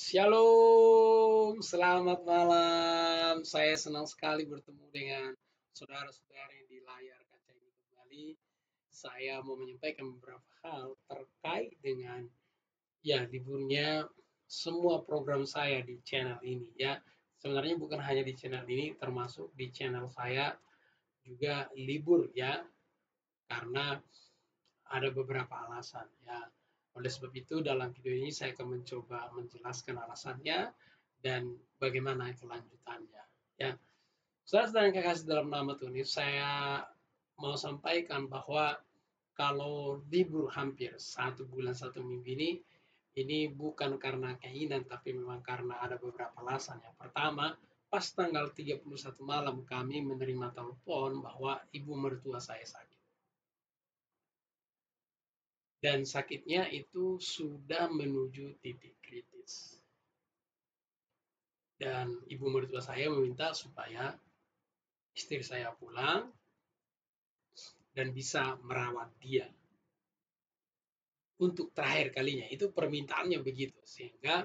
Shalom, selamat malam. Saya senang sekali bertemu dengan saudara-saudara di layar kaca ini kembali. Saya mau menyampaikan beberapa hal terkait dengan liburnya semua program saya di channel ini ya. Sebenarnya bukan hanya di channel ini, termasuk di channel saya juga libur ya, karena ada beberapa alasan ya. Oleh sebab itu dalam video ini saya akan mencoba menjelaskan alasannya dan bagaimana kelanjutannya ya. Saudara-saudara yang kekasih dalam nama Tuhan Yesus, saya mau sampaikan bahwa kalau libur hampir 1 bulan 1 minggu ini bukan karena keinginan tapi memang karena ada beberapa alasan. Yang pertama, pas tanggal 31 malam kami menerima telepon bahwa ibu mertua saya sakit. Dan sakitnya itu sudah menuju titik kritis. Dan ibu mertua saya meminta supaya istri saya pulang dan bisa merawat dia untuk terakhir kalinya. Itu permintaannya begitu. Sehingga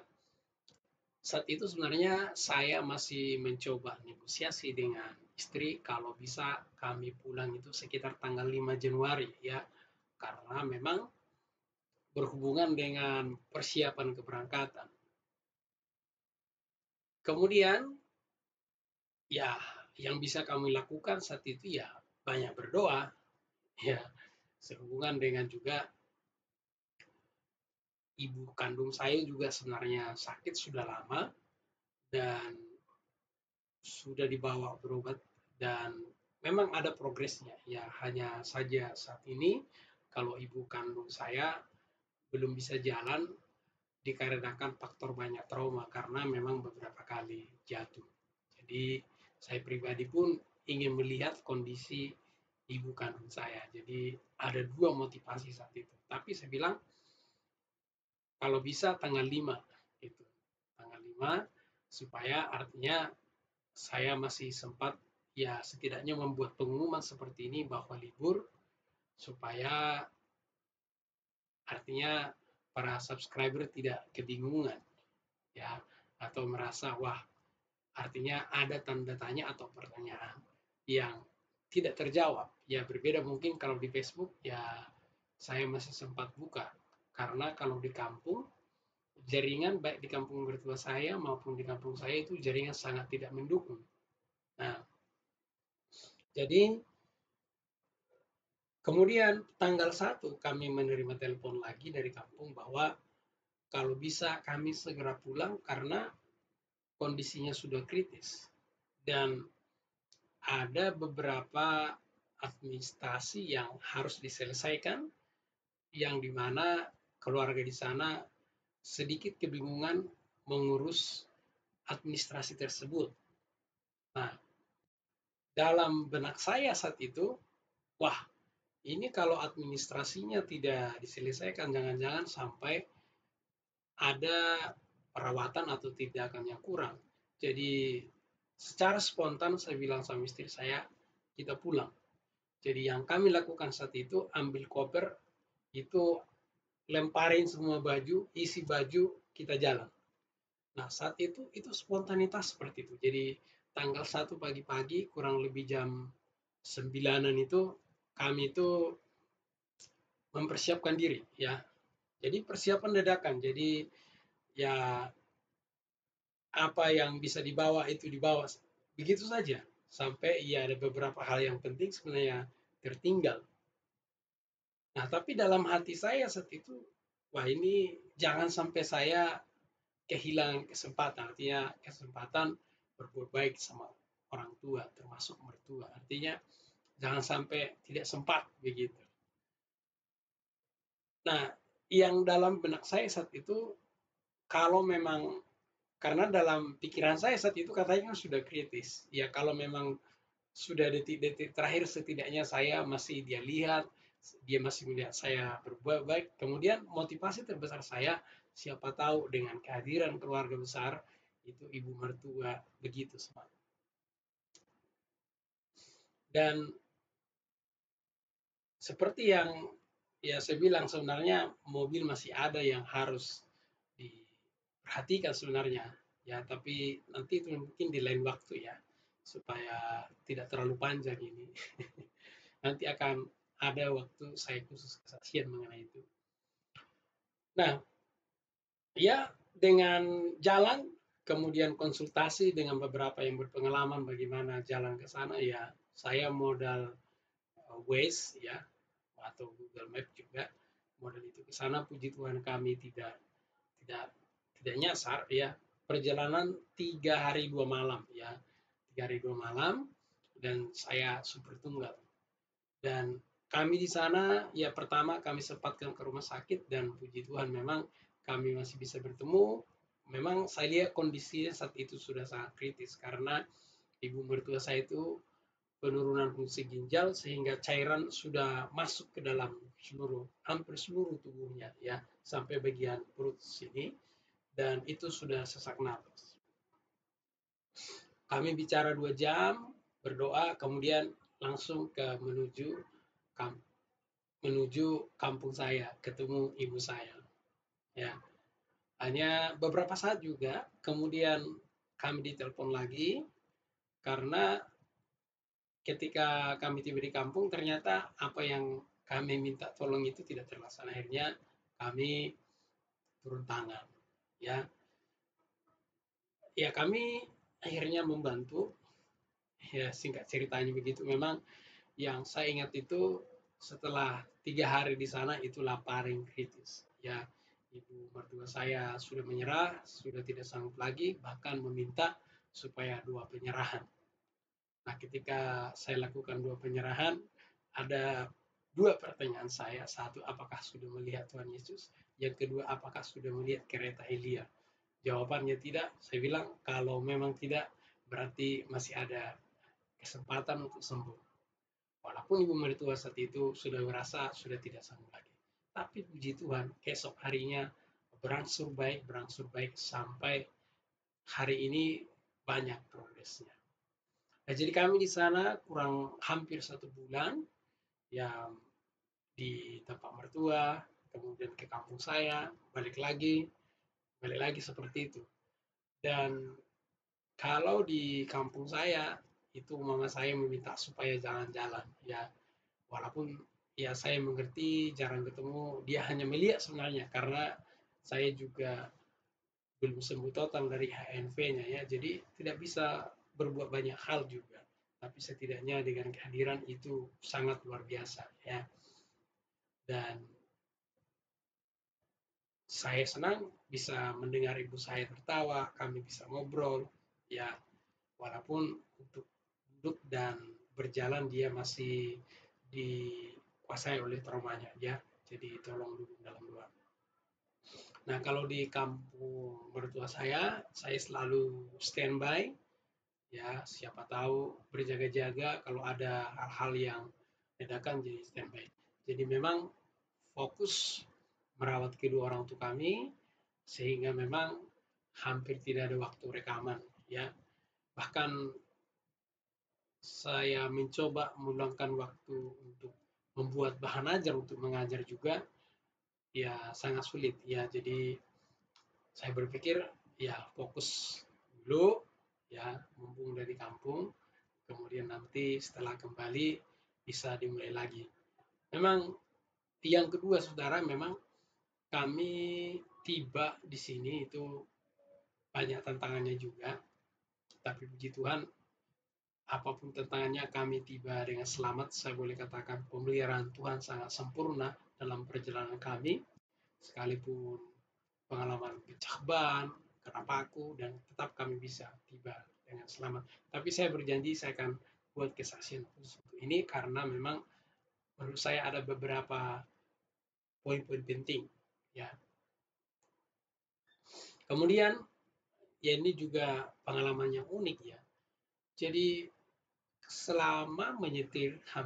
saat itu sebenarnya saya masih mencoba negosiasi dengan istri kalau bisa kami pulang itu sekitar tanggal 5 Januari ya. Karena memang berhubungan dengan persiapan keberangkatan. Kemudian ya, yang bisa kami lakukan saat itu ya banyak berdoa, ya, sehubungan dengan juga ibu kandung saya juga sebenarnya sakit sudah lama dan sudah dibawa berobat dan memang ada progresnya. Ya, hanya saja saat ini kalau ibu kandung saya belum bisa jalan dikarenakan faktor banyak trauma karena memang beberapa kali jatuh. Jadi saya pribadi pun ingin melihat kondisi ibu kandung saya. Jadi ada dua motivasi saat itu. Tapi saya bilang kalau bisa tanggal 5 gitu. Tanggal 5 supaya artinya saya masih sempat ya setidaknya membuat pengumuman seperti ini bahwa libur supaya artinya para subscriber tidak kebingungan ya atau merasa wah artinya ada tanda tanya atau pertanyaan yang tidak terjawab. Ya berbeda mungkin kalau di Facebook ya saya masih sempat buka. Karena kalau di kampung, jaringan baik di kampung mertua saya maupun di kampung saya itu jaringan sangat tidak mendukung. Nah, jadi kemudian tanggal 1 kami menerima telepon lagi dari kampung bahwa kalau bisa kami segera pulang karena kondisinya sudah kritis. Dan ada beberapa administrasi yang harus diselesaikan yang dimana keluarga di sana sedikit kebingungan mengurus administrasi tersebut. Nah, dalam benak saya saat itu, wah ini kalau administrasinya tidak diselesaikan jangan-jangan sampai ada perawatan atau tindakan yang kurang. Jadi secara spontan saya bilang sama istri saya, kita pulang. Jadi yang kami lakukan saat itu ambil koper, itu lemparin semua baju, isi baju, kita jalan. Nah saat itu spontanitas seperti itu. Jadi tanggal 1 pagi-pagi kurang lebih jam 9-an itu kami itu mempersiapkan diri ya. Jadi persiapan dadakan. Jadi ya apa yang bisa dibawa itu dibawa. Begitu saja. Sampai ya ada beberapa hal yang penting sebenarnya tertinggal. Nah, tapi dalam hati saya saat itu, wah ini jangan sampai saya kehilangan kesempatan. Artinya kesempatan berbuat baik sama orang tua, termasuk mertua. Artinya jangan sampai tidak sempat begitu. Nah, yang dalam benak saya saat itu, kalau memang karena dalam pikiran saya saat itu katanya kan sudah kritis. Ya kalau memang sudah detik-detik terakhir setidaknya saya masih dia lihat, dia masih melihat saya berbuat baik. Kemudian motivasi terbesar saya, siapa tahu dengan kehadiran keluarga besar, itu ibu mertua, begitu semangat. Dan seperti yang ya saya bilang sebenarnya mobil masih ada yang harus perhatikan sebenarnya ya, tapi nanti itu mungkin di lain waktu ya, supaya tidak terlalu panjang ini. Nanti akan ada waktu saya khusus kesaksian mengenai itu. Nah, ya dengan jalan, kemudian konsultasi dengan beberapa yang berpengalaman bagaimana jalan ke sana, ya saya modal Waze ya, atau Google Map juga, modal itu ke sana. Puji Tuhan kami tidak tidak nyasar ya. Perjalanan 3 hari 2 malam ya, 3 hari 2 malam, dan saya super tunggal. Dan kami di sana ya, pertama kami sempatkan ke rumah sakit, dan puji Tuhan memang kami masih bisa bertemu. Memang saya lihat kondisinya saat itu sudah sangat kritis karena ibu mertua saya itu penurunan fungsi ginjal sehingga cairan sudah masuk ke dalam hampir seluruh tubuhnya ya, sampai bagian perut sini, dan itu sudah sesak napas. Kami bicara 2 jam, berdoa, kemudian langsung menuju kampung saya, ketemu ibu saya. Ya, hanya beberapa saat juga, kemudian kami ditelepon lagi karena ketika kami tiba di kampung ternyata apa yang kami minta tolong itu tidak terlaksana. Akhirnya kami turun tangan. Ya, ya kami akhirnya membantu. Ya singkat ceritanya begitu. Memang yang saya ingat itu setelah 3 hari di sana itulah paling kritis. Ya, ibu mertua saya sudah menyerah, sudah tidak sanggup lagi, bahkan meminta supaya 2 penyerahan. Nah, ketika saya lakukan 2 penyerahan, ada 2 pertanyaan saya. Satu, apakah sudah melihat Tuhan Yesus? Yang kedua, apakah sudah melihat kereta Elia? Jawabannya tidak. Saya bilang, kalau memang tidak, berarti masih ada kesempatan untuk sembuh. Walaupun ibu mertua saat itu sudah merasa sudah tidak sanggup lagi. Tapi puji Tuhan, esok harinya berangsur baik sampai hari ini banyak progresnya. Nah, jadi kami di sana kurang hampir 1 bulan, yang di tempat mertua, kemudian ke kampung saya, balik lagi seperti itu. Dan kalau di kampung saya, itu mama saya meminta supaya jalan-jalan ya. Walaupun ya saya mengerti jarang ketemu, dia hanya melihat sebenarnya karena saya juga belum sembuh total dari HNV-nya ya. Jadi tidak bisa berbuat banyak hal juga. Tapi setidaknya dengan kehadiran itu sangat luar biasa ya. Dan saya senang bisa mendengar ibu saya tertawa, kami bisa ngobrol ya. Walaupun untuk duduk dan berjalan dia masih dikuasai oleh traumanya ya. Jadi tolong duduk dalam doa. Nah, kalau di kampung mertua saya selalu standby ya, siapa tahu berjaga-jaga kalau ada hal-hal yang dadakan, jadi standby. Jadi memang fokus merawat kedua orang tua kami, sehingga memang hampir tidak ada waktu rekaman ya. Bahkan saya mencoba meluangkan waktu untuk membuat bahan ajar untuk mengajar juga, ya sangat sulit ya. Jadi saya berpikir ya fokus dulu ya, mumpung dari kampung, kemudian nanti setelah kembali bisa dimulai lagi. Memang yang kedua saudara, memang kami tiba di sini itu banyak tantangannya juga, tapi puji Tuhan apapun tantangannya kami tiba dengan selamat. Saya boleh katakan pemeliharaan Tuhan sangat sempurna dalam perjalanan kami, sekalipun pengalaman pecah ban, kena paku, dan tetap kami bisa tiba dengan selamat. Tapi saya berjanji saya akan buat kesaksian khusus untuk ini karena memang menurut saya ada beberapa poin-poin penting ya. Kemudian ya ini juga pengalaman yang unik ya. Jadi selama menyetir 3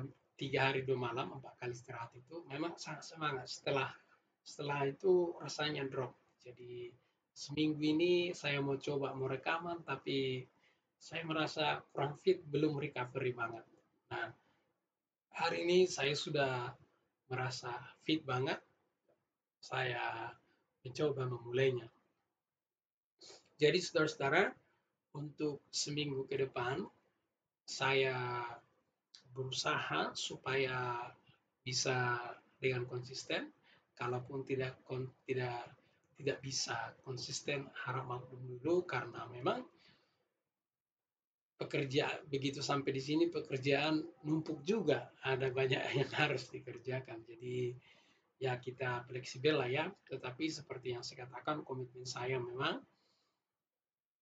hari 2 malam 4 kali istirahat itu memang sangat semangat. Setelah itu rasanya drop. Jadi seminggu ini saya mau rekaman, tapi saya merasa kurang fit, belum recovery banget. Nah, hari ini saya sudah merasa fit banget. Saya mencoba memulainya. Jadi saudara-saudara, untuk seminggu ke depan, saya berusaha supaya bisa dengan konsisten. Kalaupun tidak bisa konsisten, harap maklum dulu karena memang begitu sampai di sini pekerjaan numpuk juga, ada banyak yang harus dikerjakan. Jadi ya kita fleksibel lah ya, tetapi seperti yang saya katakan, komitmen saya memang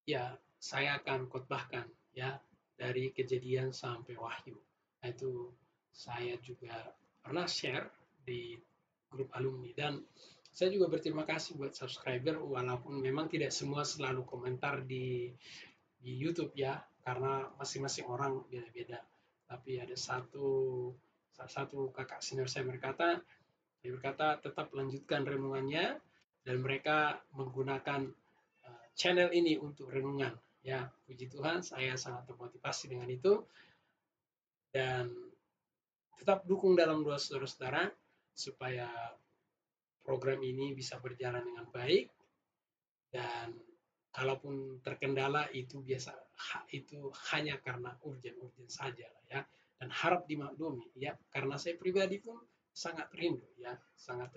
ya saya akan khotbahkan ya dari Kejadian sampai Wahyu. Nah, itu saya juga pernah share di grup alumni, dan saya juga berterima kasih buat subscriber walaupun memang tidak semua selalu komentar di YouTube ya, karena masing-masing orang beda-beda. Tapi ada salah satu kakak senior saya dia berkata tetap lanjutkan renungannya, dan mereka menggunakan channel ini untuk renungan. Ya, puji Tuhan, saya sangat termotivasi dengan itu, dan tetap dukung dalam doa saudara-saudara supaya program ini bisa berjalan dengan baik, dan kalaupun terkendala itu hanya karena urgen saja lah ya, dan harap dimaklumi ya, karena saya pribadi pun sangat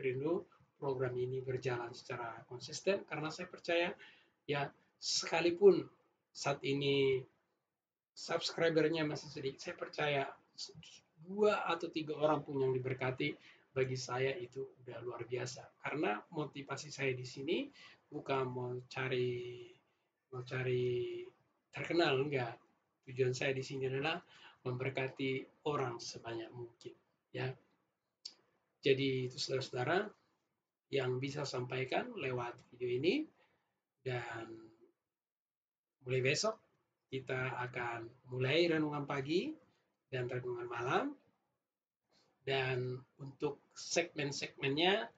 rindu program ini berjalan secara konsisten, karena saya percaya ya, sekalipun saat ini subscribernya masih sedikit, saya percaya 2 atau 3 orang pun yang diberkati, bagi saya itu udah luar biasa. Karena motivasi saya di sini bukan mau cari terkenal, enggak. Tujuan saya di sini adalah memberkati orang sebanyak mungkin, ya. Jadi itu saudara-saudara yang bisa sampaikan lewat video ini, dan mulai besok kita akan mulai renungan pagi dan renungan malam, dan untuk segmen-segmennya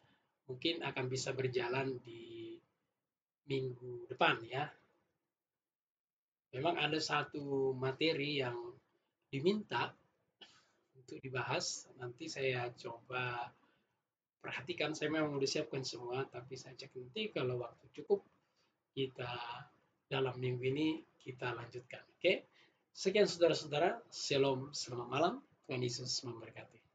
mungkin akan bisa berjalan di minggu depan ya. Memang ada satu materi yang diminta untuk dibahas, nanti saya coba perhatikan, saya memang udah siapkan semua, tapi saya cek nanti kalau waktu cukup, kita dalam minggu ini kita lanjutkan. Oke, sekian saudara-saudara, shalom, selamat malam, Tuhan Yesus memberkati.